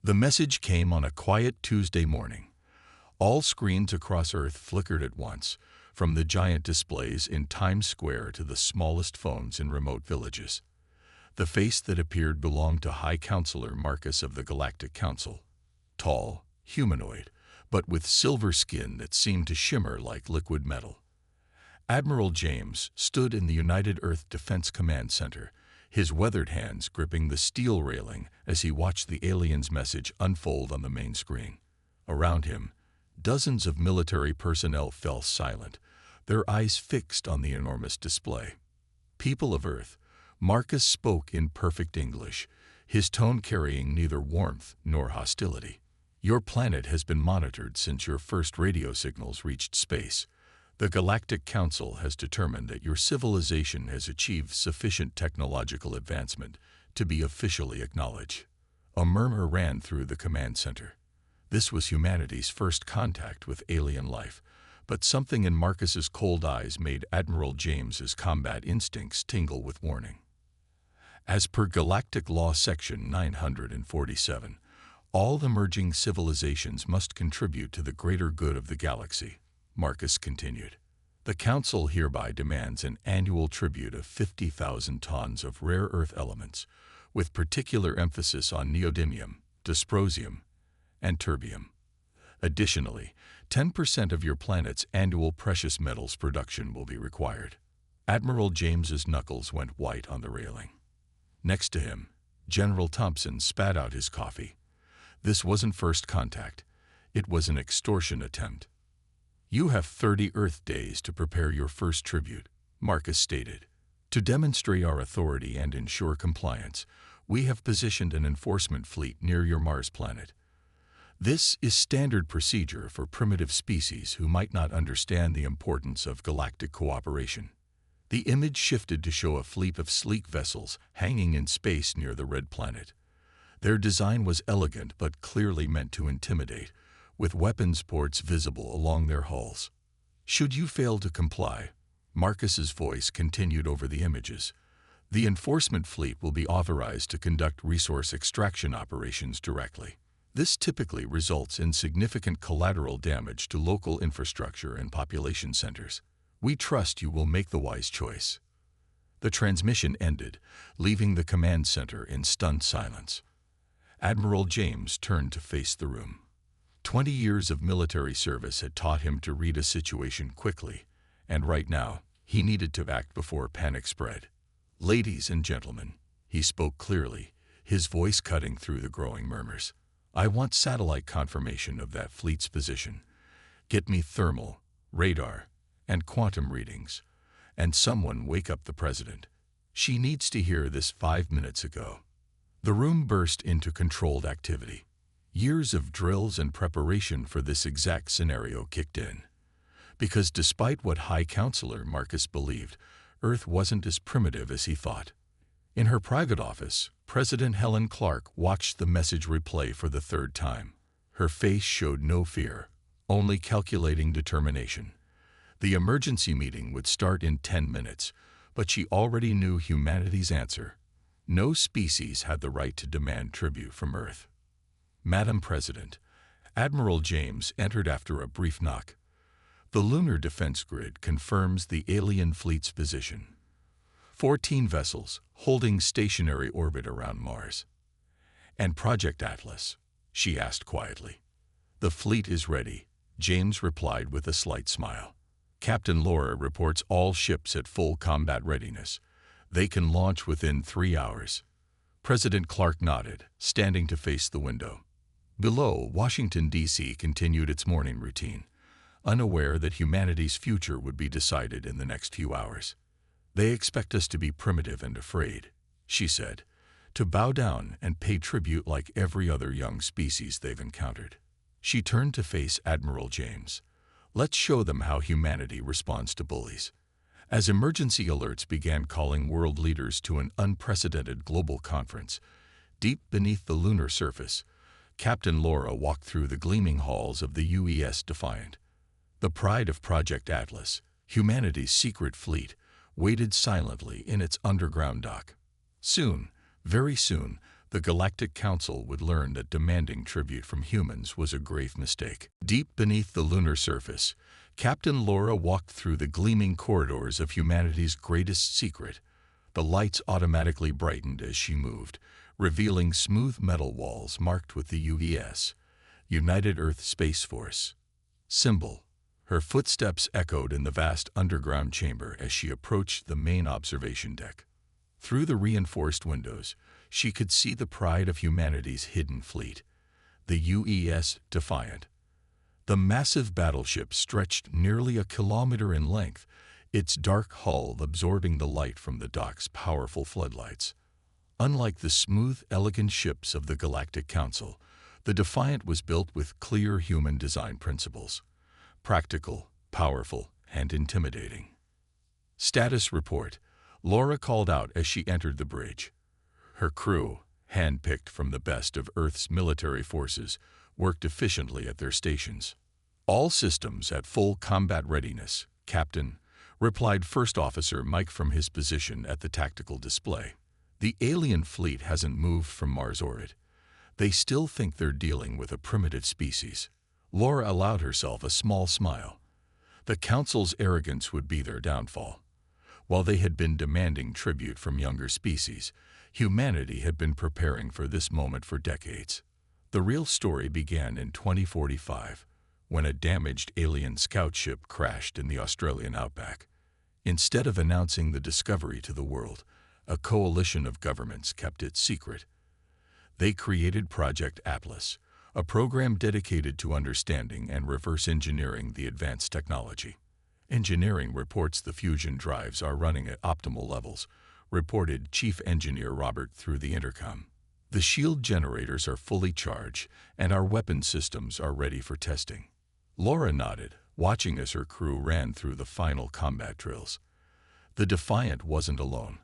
The message came on a quiet Tuesday morning. All screens across Earth flickered at once, from the giant displays in Times Square to the smallest phones in remote villages. The face that appeared belonged to High Counselor Marcus of the Galactic Council. Tall, humanoid, but with silver skin that seemed to shimmer like liquid metal. Admiral James stood in the United Earth Defense Command Center, his weathered hands gripping the steel railing as he watched the alien's message unfold on the main screen. Around him, dozens of military personnel fell silent, their eyes fixed on the enormous display. People of Earth, Marcus spoke in perfect English, his tone carrying neither warmth nor hostility. Your planet has been monitored since your first radio signals reached space. The Galactic Council has determined that your civilization has achieved sufficient technological advancement to be officially acknowledged. A murmur ran through the command center. This was humanity's first contact with alien life, but something in Marcus's cold eyes made Admiral James's combat instincts tingle with warning. As per Galactic Law Section 947, all emerging civilizations must contribute to the greater good of the galaxy, Marcus continued. The Council hereby demands an annual tribute of 50,000 tons of rare earth elements, with particular emphasis on neodymium, dysprosium, and terbium. Additionally, 10% of your planet's annual precious metals production will be required. Admiral James's knuckles went white on the railing. Next to him, General Thompson spat out his coffee. This wasn't first contact. It was an extortion attempt. You have 30 Earth days to prepare your first tribute, Marcus stated. To demonstrate our authority and ensure compliance, we have positioned an enforcement fleet near your Mars planet. This is standard procedure for primitive species who might not understand the importance of galactic cooperation. The image shifted to show a fleet of sleek vessels hanging in space near the red planet. Their design was elegant but clearly meant to intimidate, with weapons ports visible along their hulls. Should you fail to comply, Marcus's voice continued over the images, the enforcement fleet will be authorized to conduct resource extraction operations directly. This typically results in significant collateral damage to local infrastructure and population centers. We trust you will make the wise choice. The transmission ended, leaving the command center in stunned silence. Admiral James turned to face the room. 20 years of military service had taught him to read a situation quickly, and right now, he needed to act before panic spread. Ladies and gentlemen, he spoke clearly, his voice cutting through the growing murmurs. I want satellite confirmation of that fleet's position. Get me thermal, radar, and quantum readings. And someone wake up the president. She needs to hear this 5 minutes ago. The room burst into controlled activity. Years of drills and preparation for this exact scenario kicked in. Because despite what High Counselor Marcus believed, Earth wasn't as primitive as he thought. In her private office, President Helen Clark watched the message replay for the third time. Her face showed no fear, only calculating determination. The emergency meeting would start in 10 minutes, but she already knew humanity's answer. No species had the right to demand tribute from Earth. Madam President, Admiral James entered after a brief knock. The lunar defense grid confirms the alien fleet's position. 14 vessels holding stationary orbit around Mars. And Project Atlas? She asked quietly. The fleet is ready, James replied with a slight smile. Captain Laura reports all ships at full combat readiness. They can launch within 3 hours. President Clark nodded, standing to face the window. Below, Washington, D.C. continued its morning routine, unaware that humanity's future would be decided in the next few hours. They expect us to be primitive and afraid, she said, to bow down and pay tribute like every other young species they've encountered. She turned to face Admiral James. Let's show them how humanity responds to bullies. As emergency alerts began calling world leaders to an unprecedented global conference, deep beneath the lunar surface, Captain Laura walked through the gleaming halls of the UES Defiant. The pride of Project Atlas, humanity's secret fleet, waited silently in its underground dock. Soon, very soon, the Galactic Council would learn that demanding tribute from humans was a grave mistake. Deep beneath the lunar surface, Captain Laura walked through the gleaming corridors of humanity's greatest secret. The lights automatically brightened as she moved, revealing smooth metal walls marked with the UES, United Earth Space Force symbol. Her footsteps echoed in the vast underground chamber as she approached the main observation deck. Through the reinforced windows, she could see the pride of humanity's hidden fleet, the UES Defiant. The massive battleship stretched nearly a kilometer in length, its dark hull absorbing the light from the dock's powerful floodlights. Unlike the smooth, elegant ships of the Galactic Council, the Defiant was built with clear human design principles: practical, powerful, and intimidating. Status report, Laura called out as she entered the bridge. Her crew, hand-picked from the best of Earth's military forces, worked efficiently at their stations. All systems at full combat readiness, Captain, replied First Officer Mike from his position at the tactical display. The alien fleet hasn't moved from Mars orbit. They still think they're dealing with a primitive species. Laura allowed herself a small smile. The Council's arrogance would be their downfall. While they had been demanding tribute from younger species, humanity had been preparing for this moment for decades. The real story began in 2045, when a damaged alien scout ship crashed in the Australian outback. Instead of announcing the discovery to the world, a coalition of governments kept it secret. They created Project Atlas, a program dedicated to understanding and reverse engineering the advanced technology. Engineering reports the fusion drives are running at optimal levels, reported Chief Engineer Robert through the intercom. The shield generators are fully charged, and our weapon systems are ready for testing. Laura nodded, watching as her crew ran through the final combat drills. The Defiant wasn't alone.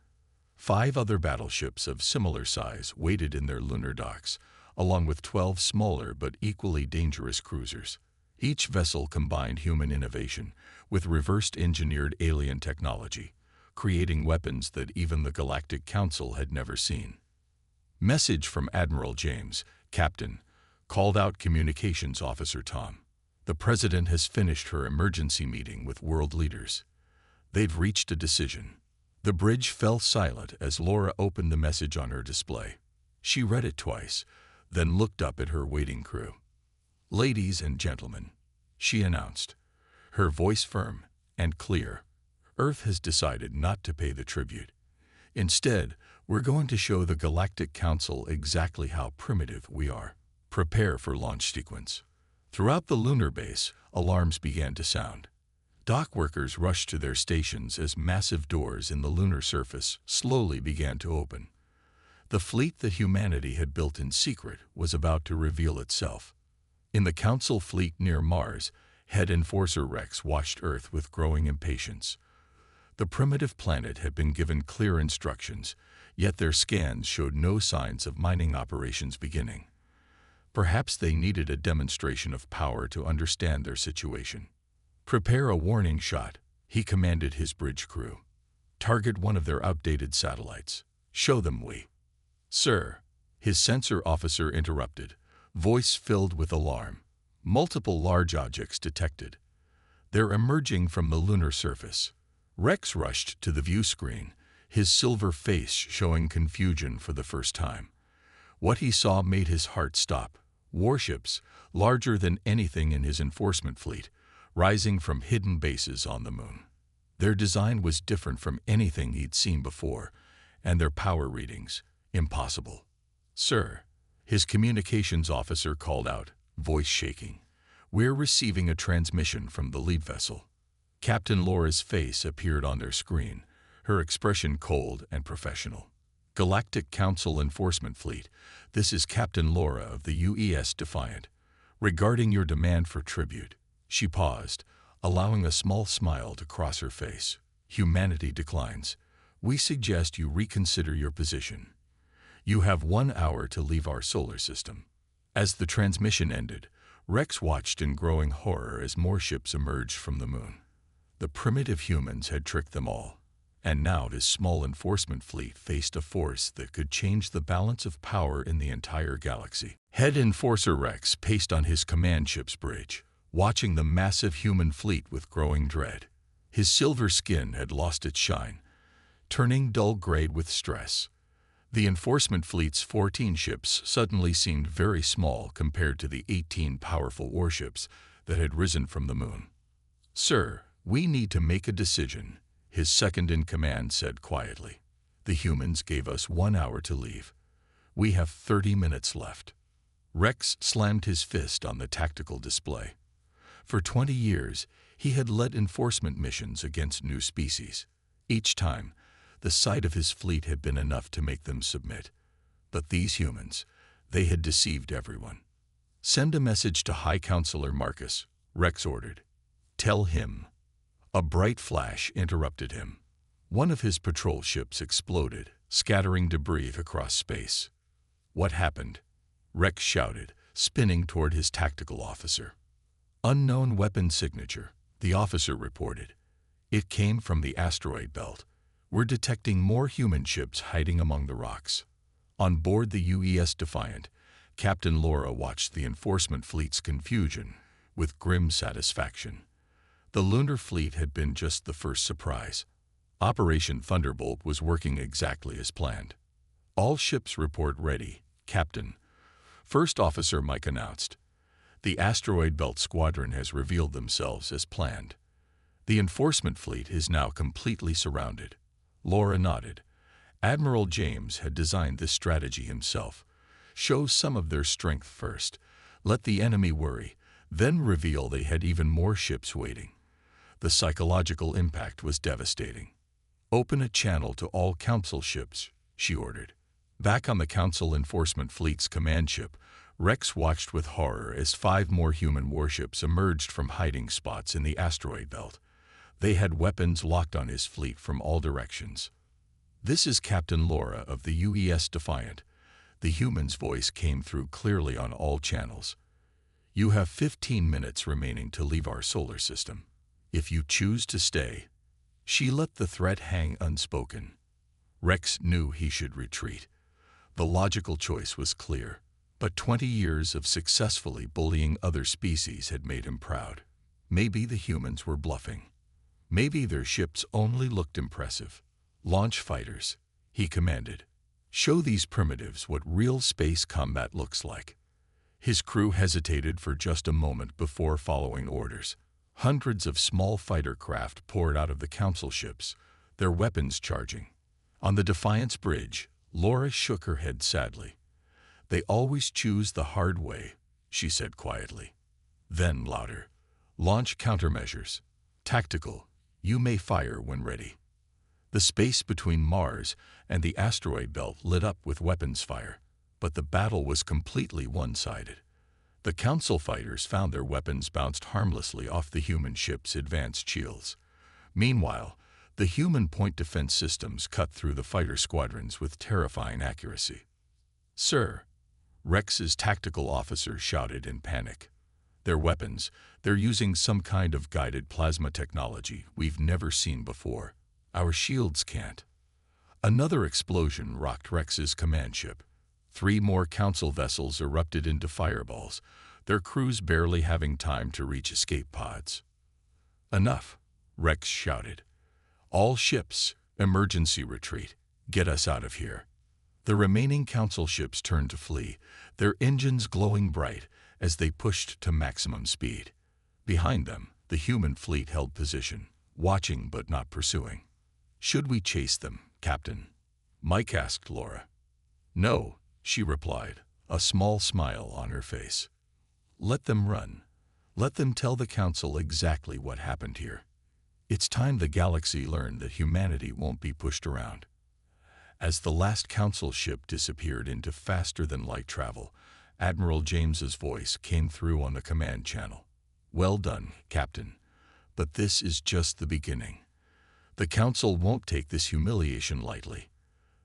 5 other battleships of similar size waited in their lunar docks, along with 12 smaller but equally dangerous cruisers. Each vessel combined human innovation with reversed engineered alien technology, creating weapons that even the Galactic Council had never seen. Message from Admiral James, Captain, called out Communications Officer Tom. The President has finished her emergency meeting with world leaders. They've reached a decision. The bridge fell silent as Laura opened the message on her display. She read it twice, then looked up at her waiting crew. "Ladies and gentlemen," she announced, her voice firm and clear, "Earth has decided not to pay the tribute. Instead, we're going to show the Galactic Council exactly how primitive we are. Prepare for launch sequence." Throughout the lunar base, alarms began to sound. Dock workers rushed to their stations as massive doors in the lunar surface slowly began to open. The fleet that humanity had built in secret was about to reveal itself. In the Council fleet near Mars, Head Enforcer Rex watched Earth with growing impatience. The primitive planet had been given clear instructions, yet their scans showed no signs of mining operations beginning. Perhaps they needed a demonstration of power to understand their situation. "Prepare a warning shot," he commanded his bridge crew. "Target one of their outdated satellites. Show them we." "Sir," his sensor officer interrupted, voice filled with alarm. "Multiple large objects detected. They're emerging from the lunar surface." Rex rushed to the view screen, his silver face showing confusion for the first time. What he saw made his heart stop. Warships, larger than anything in his enforcement fleet, rising from hidden bases on the moon. Their design was different from anything he'd seen before, and their power readings, impossible. "Sir," his communications officer called out, voice shaking, "we're receiving a transmission from the lead vessel." Captain Laura's face appeared on their screen, her expression cold and professional. "Galactic Council Enforcement Fleet, this is Captain Laura of the UES Defiant. Regarding your demand for tribute." She paused, allowing a small smile to cross her face. "Humanity declines. We suggest you reconsider your position. You have 1 hour to leave our solar system." As the transmission ended, Rex watched in growing horror as more ships emerged from the moon. The primitive humans had tricked them all. And now his small enforcement fleet faced a force that could change the balance of power in the entire galaxy. Head Enforcer Rex paced on his command ship's bridge, watching the massive human fleet with growing dread. His silver skin had lost its shine, turning dull gray with stress. The enforcement fleet's 14 ships suddenly seemed very small compared to the 18 powerful warships that had risen from the moon. "Sir, we need to make a decision," his second-in-command said quietly. "The humans gave us 1 hour to leave. We have 30 minutes left." Rex slammed his fist on the tactical display. For 20 years, he had led enforcement missions against new species. Each time, the sight of his fleet had been enough to make them submit. But these humans, they had deceived everyone. "Send a message to High Counselor Marcus," Rex ordered. "Tell him." A bright flash interrupted him. One of his patrol ships exploded, scattering debris across space. "What happened?" Rex shouted, spinning toward his tactical officer. "Unknown weapon signature," the officer reported. "It came from the asteroid belt. We're detecting more human ships hiding among the rocks." On board the UES Defiant, Captain Laura watched the enforcement fleet's confusion with grim satisfaction. The lunar fleet had been just the first surprise. Operation Thunderbolt was working exactly as planned. "All ships report ready, Captain," First Officer Mike announced. "The asteroid belt squadron has revealed themselves as planned. The enforcement fleet is now completely surrounded." Laura nodded. Admiral James had designed this strategy himself. Show some of their strength first, let the enemy worry, then reveal they had even more ships waiting. The psychological impact was devastating. "Open a channel to all Council ships," she ordered. Back on the Council Enforcement Fleet's command ship, Rex watched with horror as 5 more human warships emerged from hiding spots in the asteroid belt. They had weapons locked on his fleet from all directions. "This is Captain Laura of the UES Defiant." The human's voice came through clearly on all channels. "You have 15 minutes remaining to leave our solar system. If you choose to stay..." She let the threat hang unspoken. Rex knew he should retreat. The logical choice was clear, but 20 years of successfully bullying other species had made him proud. Maybe the humans were bluffing. Maybe their ships only looked impressive. "Launch fighters," he commanded. "Show these primitives what real space combat looks like." His crew hesitated for just a moment before following orders. Hundreds of small fighter craft poured out of the Council ships, their weapons charging. On the Defiance bridge, Laura shook her head sadly. "They always choose the hard way," she said quietly. Then louder, "Launch countermeasures. Tactical, you may fire when ready." The space between Mars and the asteroid belt lit up with weapons fire, but the battle was completely one-sided. The Council fighters found their weapons bounced harmlessly off the human ship's advanced shields. Meanwhile, the human point defense systems cut through the fighter squadrons with terrifying accuracy. "Sir," Rex's tactical officer shouted in panic. "Their weapons, they're using some kind of guided plasma technology we've never seen before. Our shields can't." Another explosion rocked Rex's command ship. 3 more Council vessels erupted into fireballs, their crews barely having time to reach escape pods. "Enough," Rex shouted. "All ships, emergency retreat. Get us out of here." The remaining Council ships turned to flee, their engines glowing bright as they pushed to maximum speed. Behind them, the human fleet held position, watching but not pursuing. "Should we chase them, Captain?" Mike asked Laura. "No," she replied, a small smile on her face. "Let them run. Let them tell the Council exactly what happened here. It's time the galaxy learned that humanity won't be pushed around." As the last Council ship disappeared into faster-than-light travel, Admiral James's voice came through on the command channel. "Well done, Captain. But this is just the beginning. The Council won't take this humiliation lightly.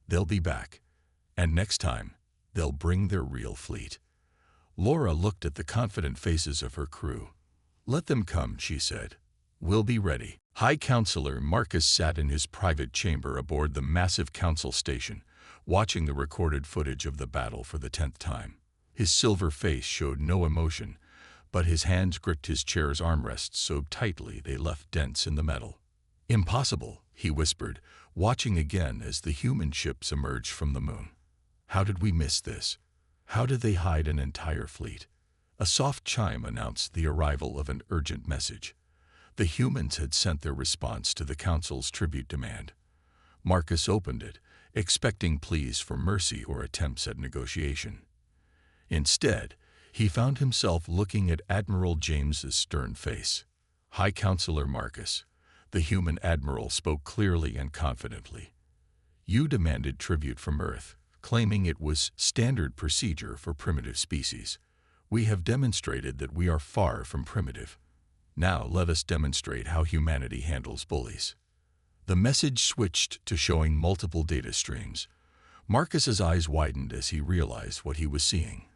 They'll be back. And next time, they'll bring their real fleet." Laura looked at the confident faces of her crew. "Let them come," she said. "We'll be ready." High Counselor Marcus sat in his private chamber aboard the massive council station, watching the recorded footage of the battle for the 10th time. His silver face showed no emotion, but his hands gripped his chair's armrests so tightly they left dents in the metal. "Impossible," he whispered, watching again as the human ships emerged from the moon. "How did we miss this? How did they hide an entire fleet?" A soft chime announced the arrival of an urgent message. The humans had sent their response to the Council's tribute demand. Marcus opened it, expecting pleas for mercy or attempts at negotiation. Instead, he found himself looking at Admiral James's stern face. "High Counselor Marcus," the human admiral spoke clearly and confidently. "You demanded tribute from Earth, claiming it was standard procedure for primitive species. We have demonstrated that we are far from primitive. Now let us demonstrate how humanity handles bullies." The message switched to showing multiple data streams. Marcus's eyes widened as he realized what he was seeing.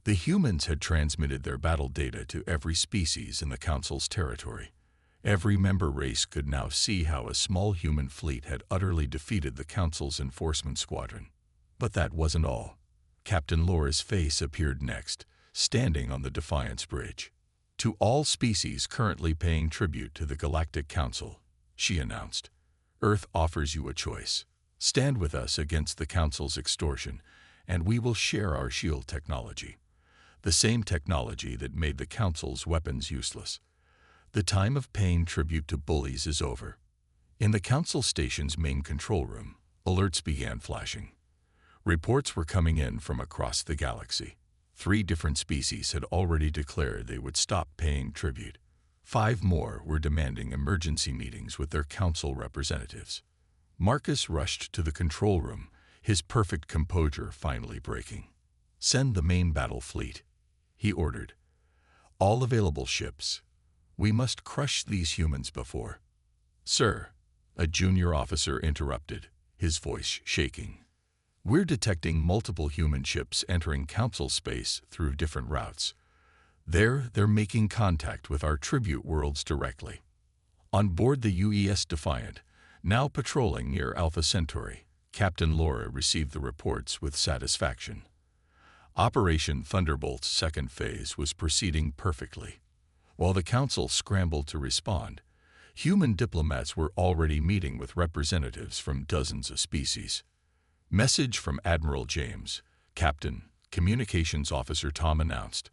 The humans had transmitted their battle data to every species in the Council's territory. Every member race could now see how a small human fleet had utterly defeated the Council's enforcement squadron. But that wasn't all. Captain Laura's face appeared next, standing on the Defiance Bridge. "To all species currently paying tribute to the Galactic Council," she announced, "Earth offers you a choice. Stand with us against the Council's extortion, and we will share our shield technology. The same technology that made the Council's weapons useless. The time of paying tribute to bullies is over." In the Council Station's main control room, alerts began flashing. Reports were coming in from across the galaxy. 3 different species had already declared they would stop paying tribute. 5 more were demanding emergency meetings with their council representatives. Marcus rushed to the control room, his perfect composure finally breaking. "Send the main battle fleet," he ordered. "All available ships. We must crush these humans before—" "Sir," a junior officer interrupted, his voice shaking. "We're detecting multiple human ships entering Council space through different routes. They're making contact with our tribute worlds directly." On board the UES Defiant, now patrolling near Alpha Centauri, Captain Laura received the reports with satisfaction. Operation Thunderbolt's second phase was proceeding perfectly. While the Council scrambled to respond, human diplomats were already meeting with representatives from dozens of species. Message from Admiral James, Captain, Communications Officer Tom announced.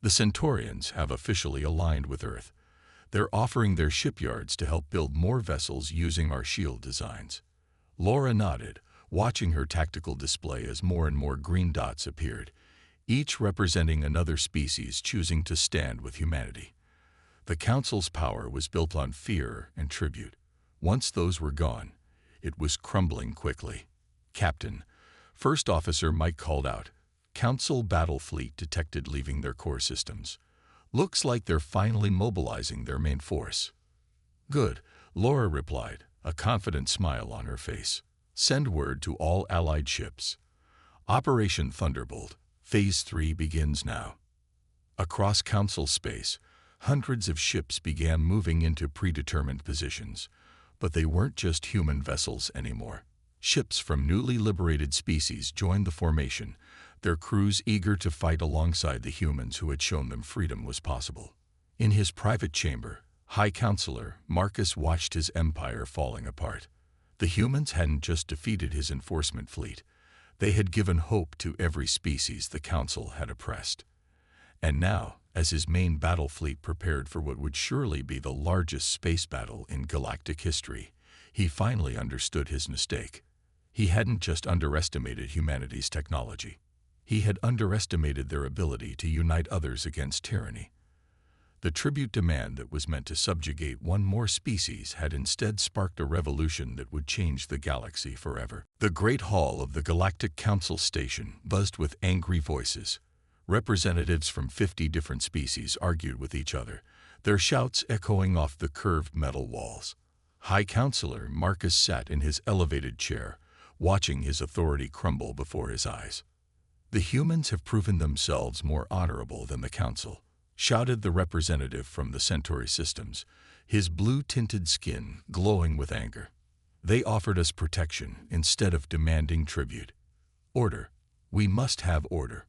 "The Centaurians have officially aligned with Earth. They're offering their shipyards to help build more vessels using our shield designs." Laura nodded, watching her tactical display as more and more green dots appeared, each representing another species choosing to stand with humanity. The Council's power was built on fear and tribute. Once those were gone, it was crumbling quickly. "Captain," First Officer Mike called out, "Council battle fleet detected leaving their core systems. Looks like they're finally mobilizing their main force." "Good," Laura replied, a confident smile on her face. "Send word to all Allied ships. Operation Thunderbolt, Phase 3 begins now." Across Council space, hundreds of ships began moving into predetermined positions, but they weren't just human vessels anymore. Ships from newly liberated species joined the formation, their crews eager to fight alongside the humans who had shown them freedom was possible. In his private chamber, High Counselor Marcus watched his empire falling apart. The humans hadn't just defeated his enforcement fleet, they had given hope to every species the Council had oppressed. And now, as his main battle fleet prepared for what would surely be the largest space battle in galactic history, he finally understood his mistake. He hadn't just underestimated humanity's technology. He had underestimated their ability to unite others against tyranny. The tribute demand that was meant to subjugate one more species had instead sparked a revolution that would change the galaxy forever. The Great Hall of the Galactic Council Station buzzed with angry voices. Representatives from 50 different species argued with each other, their shouts echoing off the curved metal walls. High Counselor Marcus sat in his elevated chair, watching his authority crumble before his eyes. "The humans have proven themselves more honorable than the Council," shouted the representative from the Centauri systems, his blue-tinted skin glowing with anger. They offered us protection instead of demanding tribute. Order. We must have order.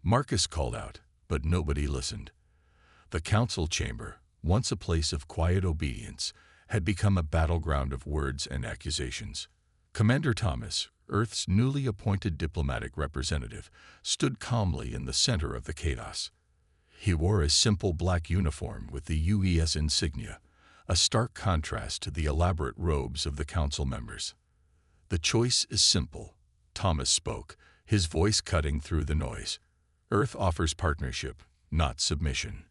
Marcus called out, but nobody listened. The council chamber, once a place of quiet obedience, had become a battleground of words and accusations. Commander Thomas, Earth's newly appointed diplomatic representative, stood calmly in the center of the chaos. He wore a simple black uniform with the UES insignia, a stark contrast to the elaborate robes of the council members. "The choice is simple," Thomas spoke, his voice cutting through the noise. "Earth offers partnership, not submission.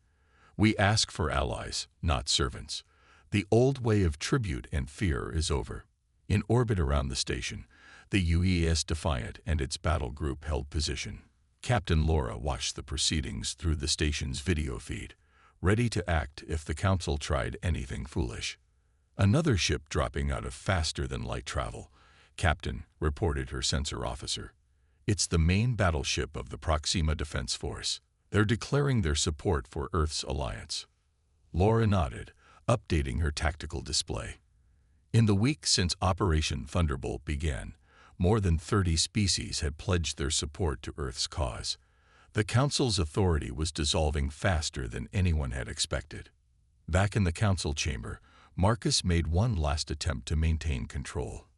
We ask for allies, not servants. The old way of tribute and fear is over." In orbit around the station, the UES Defiant and its battle group held position. Captain Laura watched the proceedings through the station's video feed, ready to act if the council tried anything foolish. "Another ship dropping out of faster-than-light travel," Captain reported her sensor officer. "It's the main battleship of the Proxima Defense Force. They're declaring their support for Earth's alliance." Laura nodded, updating her tactical display. In the week since Operation Thunderbolt began, more than 30 species had pledged their support to Earth's cause. The Council's authority was dissolving faster than anyone had expected. Back in the council chamber, Marcus made one last attempt to maintain control.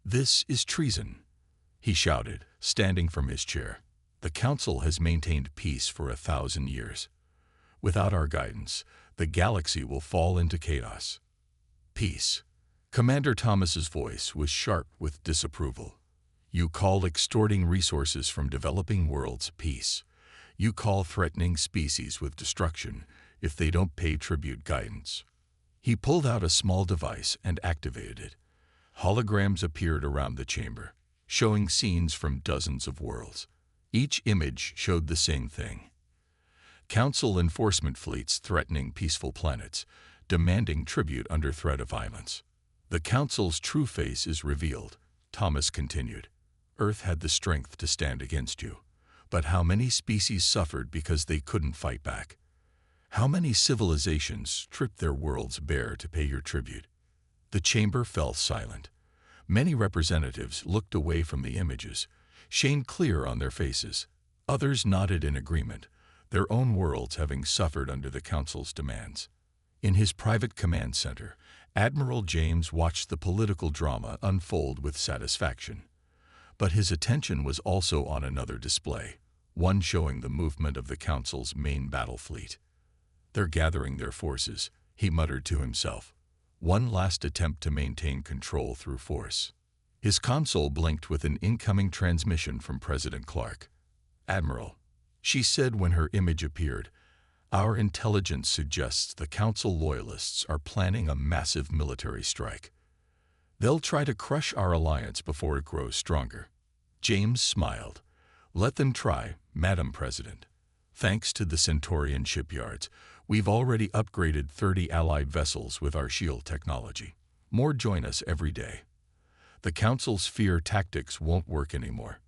"This is treason," he shouted, standing from his chair. "The Council has maintained peace for 1,000 years. Without our guidance, the galaxy will fall into chaos." "Peace." Commander Thomas's voice was sharp with disapproval. "You call extorting resources from developing worlds peace. You call threatening species with destruction if they don't pay tribute guidance." He pulled out a small device and activated it. Holograms appeared around the chamber, showing scenes from dozens of worlds. Each image showed the same thing. Council enforcement fleets threatening peaceful planets, demanding tribute under threat of violence. "The Council's true face is revealed," Thomas continued. "Earth had the strength to stand against you. But how many species suffered because they couldn't fight back? How many civilizations stripped their worlds bare to pay your tribute?" The chamber fell silent. Many representatives looked away from the images, shame clear on their faces. Others nodded in agreement, their own worlds having suffered under the Council's demands. In his private command center, Admiral James watched the political drama unfold with satisfaction. But his attention was also on another display, one showing the movement of the Council's main battle fleet. "They're gathering their forces," he muttered to himself. One last attempt to maintain control through force. His console blinked with an incoming transmission from President Clark. "Admiral," she said when her image appeared, "our intelligence suggests the Council loyalists are planning a massive military strike. They'll try to crush our alliance before it grows stronger." James smiled. "Let them try, Madam President. Thanks to the Centaurian shipyards, we've already upgraded 30 Allied vessels with our shield technology. More join us every day. The Council's fear tactics won't work anymore."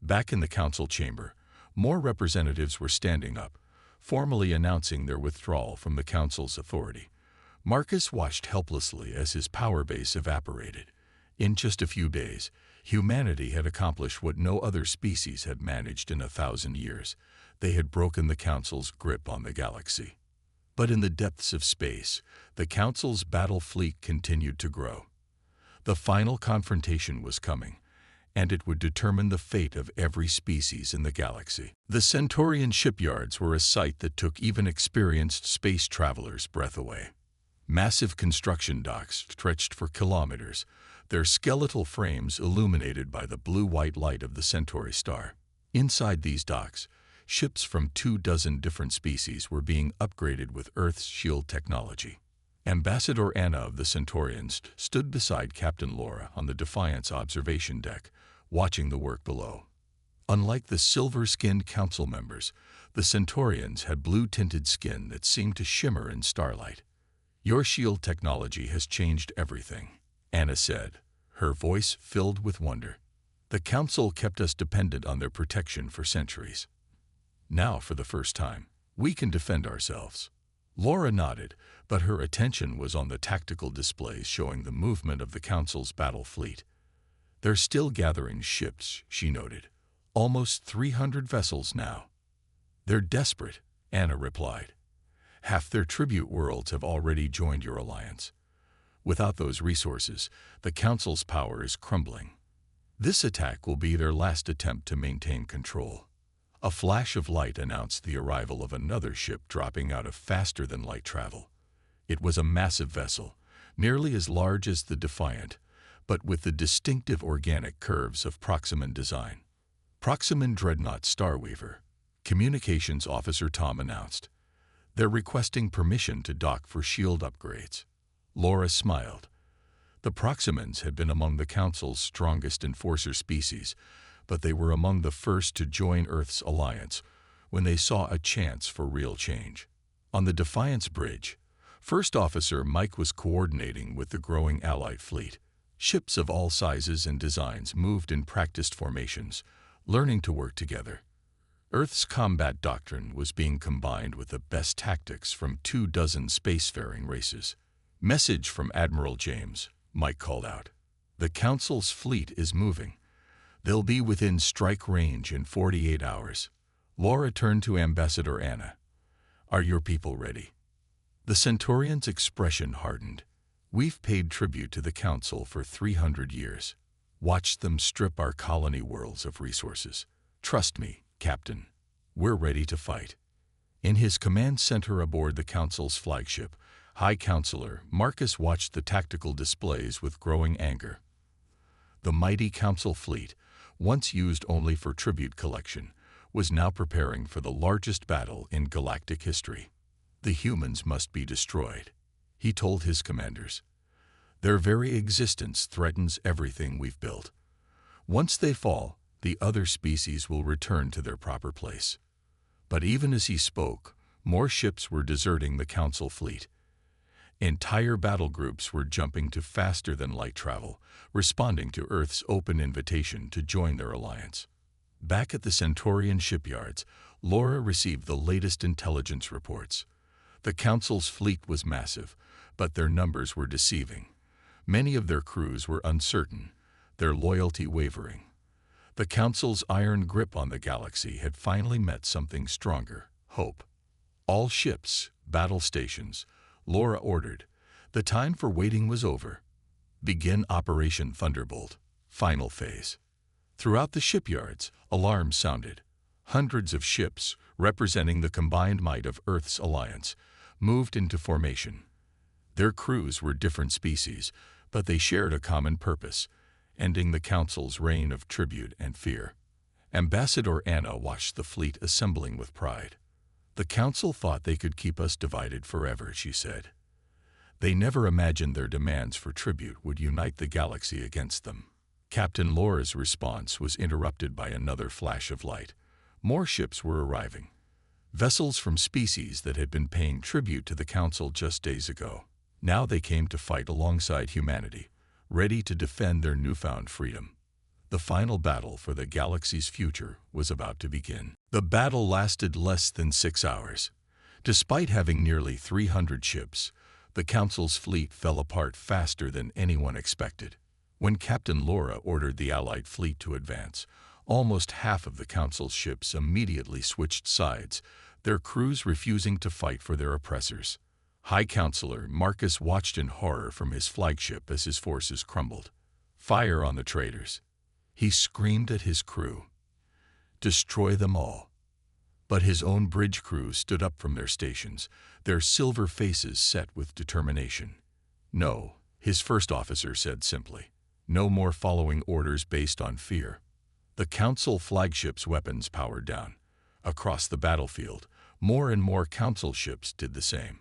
Back in the Council chamber, more representatives were standing up, formally announcing their withdrawal from the Council's authority. Marcus watched helplessly as his power base evaporated. In just a few days, humanity had accomplished what no other species had managed in 1,000 years. They had broken the Council's grip on the galaxy. But in the depths of space, the Council's battle fleet continued to grow. The final confrontation was coming, and it would determine the fate of every species in the galaxy. The Centaurian shipyards were a sight that took even experienced space travelers' breath away. Massive construction docks stretched for kilometers, their skeletal frames illuminated by the blue-white light of the Centauri star. Inside these docks, ships from 24 different species were being upgraded with Earth's shield technology. Ambassador Anna of the Centaurians stood beside Captain Laura on the Defiant's observation deck, watching the work below. Unlike the silver-skinned council members, the Centaurians had blue-tinted skin that seemed to shimmer in starlight. "Your shield technology has changed everything," Anna said, her voice filled with wonder. "The Council kept us dependent on their protection for centuries. Now, for the first time, we can defend ourselves." Laura nodded, but her attention was on the tactical displays showing the movement of the Council's battle fleet. "They're still gathering ships," she noted. "Almost 300 vessels now." "They're desperate," Anna replied. "Half their tribute worlds have already joined your alliance. Without those resources, the Council's power is crumbling. This attack will be their last attempt to maintain control." A flash of light announced the arrival of another ship dropping out of faster-than-light travel. It was a massive vessel, nearly as large as the Defiant, but with the distinctive organic curves of Proximan design. "Proximan Dreadnought Starweaver," Communications Officer Tom announced. "They're requesting permission to dock for shield upgrades." Laura smiled. The Proximans had been among the Council's strongest enforcer species, but they were among the first to join Earth's alliance when they saw a chance for real change. On the Defiance bridge, First Officer Mike was coordinating with the growing Allied fleet. Ships of all sizes and designs moved in practiced formations, learning to work together. Earth's combat doctrine was being combined with the best tactics from 24 spacefaring races. "Message from Admiral James," Mike called out. "The Council's fleet is moving. They'll be within strike range in 48 hours. Laura turned to Ambassador Anna. "Are your people ready?" The Centaurian's expression hardened. "We've paid tribute to the Council for 300 years. Watched them strip our colony worlds of resources. Trust me, Captain. We're ready to fight." In his command center aboard the Council's flagship, High Counselor Marcus watched the tactical displays with growing anger. The mighty Council fleet, once used only for tribute collection, was now preparing for the largest battle in galactic history. "The humans must be destroyed," he told his commanders. "Their very existence threatens everything we've built. Once they fall, the other species will return to their proper place." But even as he spoke, more ships were deserting the Council fleet. Entire battle groups were jumping to faster-than-light travel, responding to Earth's open invitation to join their alliance. Back at the Centaurian shipyards, Laura received the latest intelligence reports. The Council's fleet was massive, but their numbers were deceiving. Many of their crews were uncertain, their loyalty wavering. The Council's iron grip on the galaxy had finally met something stronger: hope. "All ships, battle stations," Laura ordered. The time for waiting was over. "Begin Operation Thunderbolt, final phase." Throughout the shipyards, alarms sounded. Hundreds of ships, representing the combined might of Earth's alliance, moved into formation. Their crews were different species, but they shared a common purpose: ending the Council's reign of tribute and fear. Ambassador Anna watched the fleet assembling with pride. "The Council thought they could keep us divided forever," she said. "They never imagined their demands for tribute would unite the galaxy against them." Captain Laura's response was interrupted by another flash of light. More ships were arriving. Vessels from species that had been paying tribute to the Council just days ago. Now they came to fight alongside humanity, ready to defend their newfound freedom. The final battle for the galaxy's future was about to begin. The battle lasted less than 6 hours. Despite having nearly 300 ships, the Council's fleet fell apart faster than anyone expected. When Captain Laura ordered the Allied fleet to advance, almost half of the Council's ships immediately switched sides, their crews refusing to fight for their oppressors. High Counselor Marcus watched in horror from his flagship as his forces crumbled. "Fire on the traitors!" He screamed at his crew. "Destroy them all." But his own bridge crew stood up from their stations, their silver faces set with determination. "No," his first officer said simply. "No more following orders based on fear." The Council flagship's weapons powered down. Across the battlefield, more and more Council ships did the same.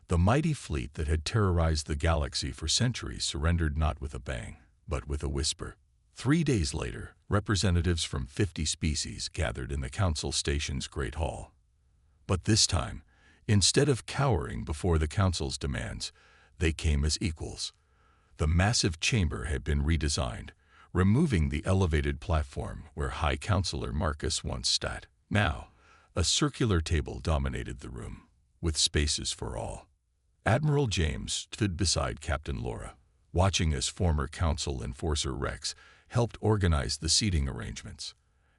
The mighty fleet that had terrorized the galaxy for centuries surrendered not with a bang, but with a whisper. 3 days later, representatives from 50 species gathered in the Council Station's Great Hall. But this time, instead of cowering before the Council's demands, they came as equals. The massive chamber had been redesigned, removing the elevated platform where High Counselor Marcus once sat. Now, a circular table dominated the room. with spaces for all. Admiral James stood beside Captain Laura, watching as former Council Enforcer Rex helped organize the seating arrangements.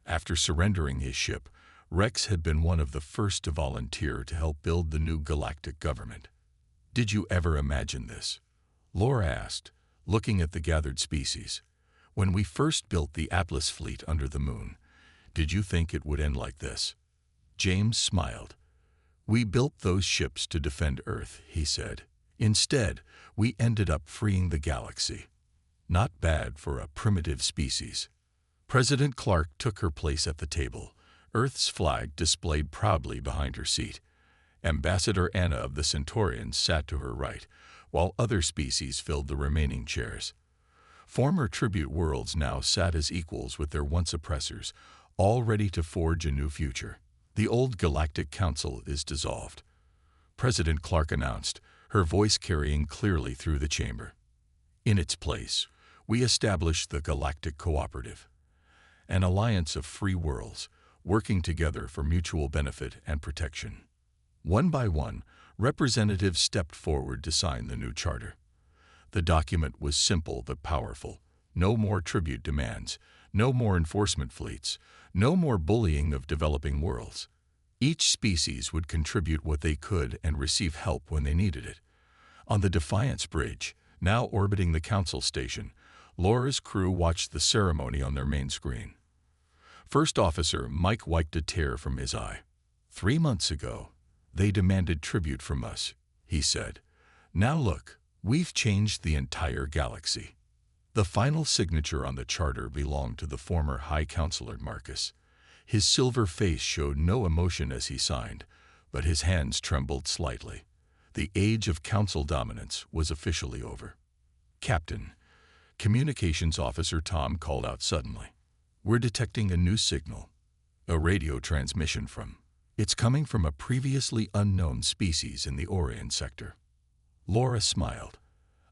After surrendering his ship, Rex had been one of the first to volunteer to help build the new galactic government. "Did you ever imagine this?" Laura asked, looking at the gathered species. "When we first built the Atlas fleet under the moon, did you think it would end like this?" James smiled. "We built those ships to defend Earth," he said. "Instead, we ended up freeing the galaxy. Not bad for a primitive species." President Clark took her place at the table, Earth's flag displayed proudly behind her seat. Ambassador Anna of the Centaurians sat to her right, while other species filled the remaining chairs. Former tribute worlds now sat as equals with their once oppressors, all ready to forge a new future. "The old Galactic Council is dissolved," President Clark announced, her voice carrying clearly through the chamber. "In its place, we established the Galactic Cooperative, an alliance of free worlds, working together for mutual benefit and protection." One by one, representatives stepped forward to sign the new charter. The document was simple but powerful. No more tribute demands, no more enforcement fleets, no more bullying of developing worlds. Each species would contribute what they could and receive help when they needed it. On the Defiance Bridge, now orbiting the Council Station, Laura's crew watched the ceremony on their main screen. First Officer Mike wiped a tear from his eye. 3 months ago, they demanded tribute from us, he said. Now look, we've changed the entire galaxy. The final signature on the charter belonged to the former High Counselor Marcus. His silver face showed no emotion as he signed, but his hands trembled slightly. The age of Council dominance was officially over. "Captain," Communications Officer Tom called out suddenly. "We're detecting a new signal, a radio transmission from. It's coming from a previously unknown species in the Orion sector." Laura smiled.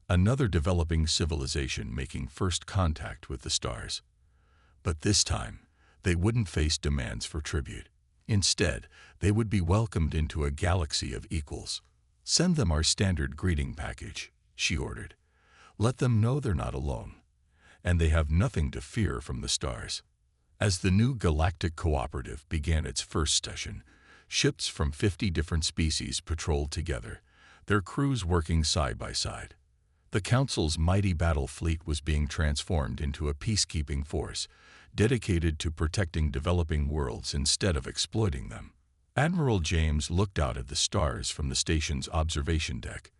Another developing civilization making first contact with the stars. But this time, they wouldn't face demands for tribute. Instead, they would be welcomed into a galaxy of equals. "Send them our standard greeting package," she ordered. "Let them know they're not alone, and they have nothing to fear from the stars." As the new Galactic Cooperative began its first session, ships from 50 different species patrolled together, their crews working side by side. The Council's mighty battle fleet was being transformed into a peacekeeping force, dedicated to protecting developing worlds instead of exploiting them. Admiral James looked out at the stars from the station's observation deck.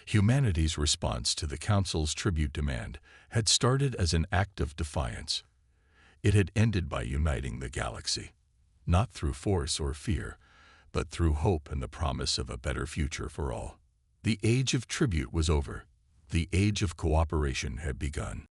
Humanity's response to the Council's tribute demand had started as an act of defiance. It had ended by uniting the galaxy, not through force or fear, but through hope and the promise of a better future for all. The age of tribute was over. The age of cooperation had begun.